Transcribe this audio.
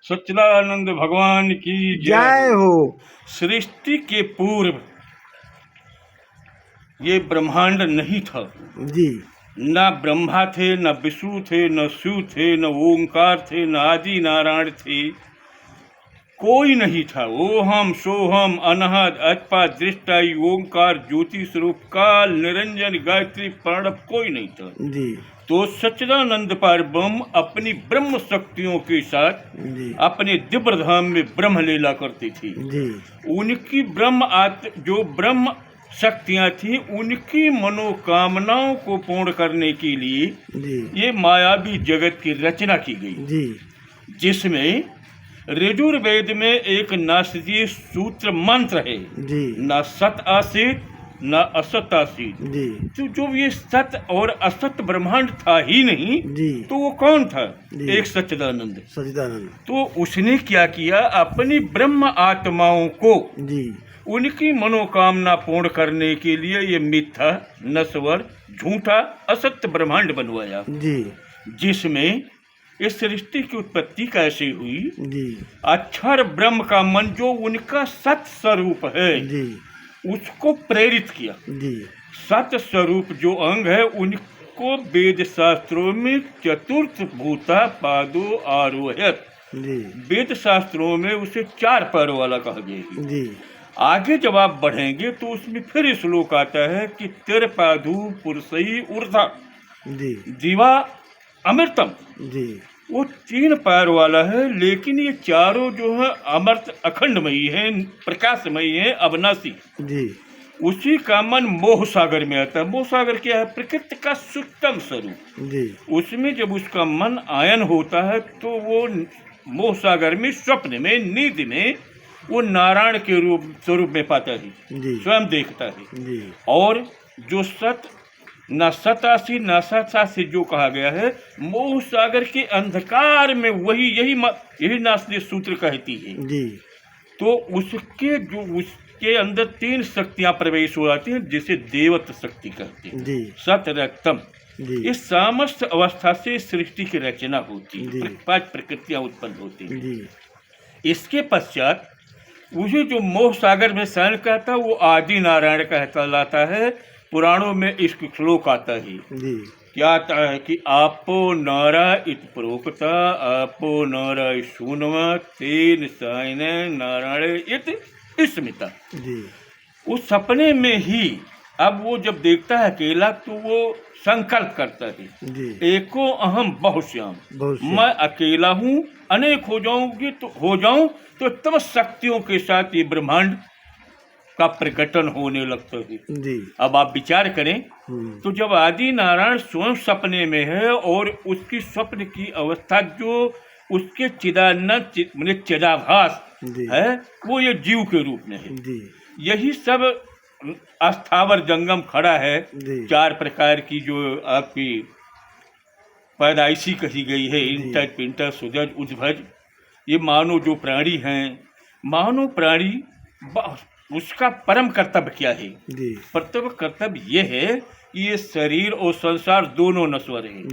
सच्चिदानंद भगवान की जय हो। सृष्टि के पूर्व ये ब्रह्मांड नहीं था जी। न ब्रह्मा थे, न विष्णु थे, न शिव थे, न ओंकार थे, न आदि नारायण थे। कोई नहीं था। ओहम सोहम अनहद अजपा दृष्टा ओंकार ज्योति स्वरूप काल निरंजन गायत्री प्रणव कोई नहीं था। जी। तो सच्चिदानंद पार ब्रह्म अपनी ब्रह्म शक्तियों के साथ जी। अपने दिव्य धाम में ब्रह्म लीला करती थी। जी। उनकी जो ब्रह्म शक्तियां थी, उनकी मनोकामनाओं को पूर्ण करने के लिए जी। ये मायावी जगत की रचना की गई। जी। जिसमें ऋजुर्वेद में एक नास्तीय सूत्र मंत्र है। जी। न सत आसीत न असत आसीत। जी। तो जो ये सत और असत ब्रह्मांड था ही नहीं। जी। तो वो कौन था? एक सच्चिदानंद। तो उसने क्या किया, अपनी ब्रह्म आत्माओं को जी उनकी मनोकामना पूर्ण करने के लिए ये मिथ्या, नश्वर, झूठा, असत्य ब्रह्मांड बनवाया। जी। जिसमें इस सृष्टि की उत्पत्ति कैसे हुई? जी। अक्षर ब्रह्म का मन जो उनका सत स्वरूप है जी उसको प्रेरित किया। जी। सत स्वरूप जो अंग है उनको वेद शास्त्रों में चतुर्थ भूता पादो आरोहत। जी। वेद शास्त्रों में उसे 4 पैरों वाला कहा गया। जी। आगे जब आप बढ़ेंगे तो उसमें फिर श्लोक आता है कि तिरपाधु पुरुषई ऊर्धा जी जीवा अमृतम। जी। वो 3 पैर वाला है, लेकिन ये चारों जो है अमृत अखंडमयी है, प्रकाशमयी है, अविनाशी। जी। उसी का मन मोह सागर में आता है। मोह सागर क्या है? प्रकृति का सूक्ष्म स्वरूप। जी। उसमें जब उसका मन आयन होता है तो वो मोह सागर में, स्वप्न में, नींद में वो नारायण के स्वरूप में पाता है, स्वयं देखता है। जी। और जो सत न सतासी न सतासी जो कहा गया है, मोह सागर के अंधकार में यही नास्तिक सूत्र कहती है। जी। तो उसके अंदर 3 शक्तियां प्रवेश हो जाती हैं, जिसे देवत्व शक्ति कहते हैं। जी। सत रक्तम। इस समस्त अवस्था से सृष्टि की रचना होती है, 5 प्रकृतियां उत्पन्न होती हैं। जी। इसके पश्चात उसे जो मोह सागर में शयन कहता है वो आदि नारायण कहलाता है। पुराणों में इसकी श्लोक आता है। जी। क्या आता है कि आपो नारा इत प्रोक्ता आपो नारा शून्वा तेन सायन नारायण इत स्मिता। जी। उस सपने में ही अब वो जब देखता है अकेला तो वो संकल्प करता है। जी। एको अहम बहुश्याम, मैं अकेला हूँ, अनेक हो जाऊं तो तम शक्तियों के साथ ये ब्रह्मांड का प्रकटन होने लगता है। जी। अब आप विचार करें तो जब आदि नारायण स्वयं सपने में है और उसकी स्वप्न की अवस्था जो उसके चिदाभास है वो ये जीव के रूप में है। जी। यही सब अस्थावर जंगम खड़ा है। 4 प्रकार की जो आपकी पैदाइशी कही गई है, इंटर पिंटर सुजज उद्भज। ये मानव जो प्राणी हैं, मानव प्राणी उसका परम कर्तव्य क्या है? कर्तव्य ये है कि ये शरीर और संसार दोनों नश्वर है।